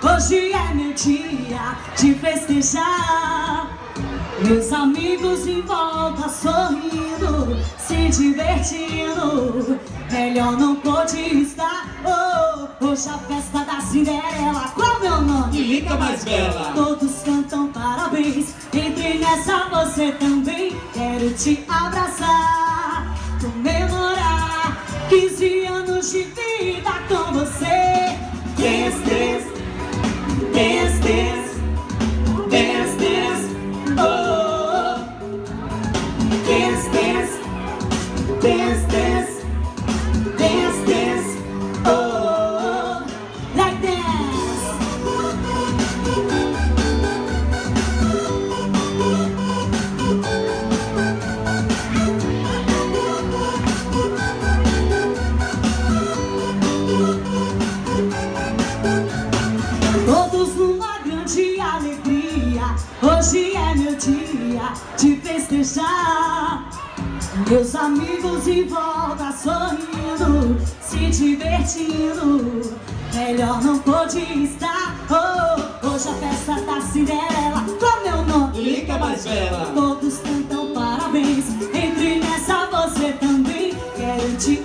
Hoje é meu dia de festejar. Meus amigos em volta sorrindo, se divertindo. Melhor não pode estar. Oh, hoje a festa da Cinderela. Qual meu nome? Lilica mais bela. Todos cantam parabéns. Entre nessa você também. Quero te abraçar, comemorar 15 anos de vida com você. Dance, dance, dance, dance, dance, dance. Oh, dance, dance, dance, dance, dance, dance. Oh, like dance. Todos numa grande alegria. Hoje é meu dia de festejar. Meus amigos em volta sorrindo, se divertindo. Melhor não pode estar. Oh, hoje a festa da Cinderela. Qual meu nome? Lilica mais bela. Todos cantam parabéns. Entre nessa você também. Quero te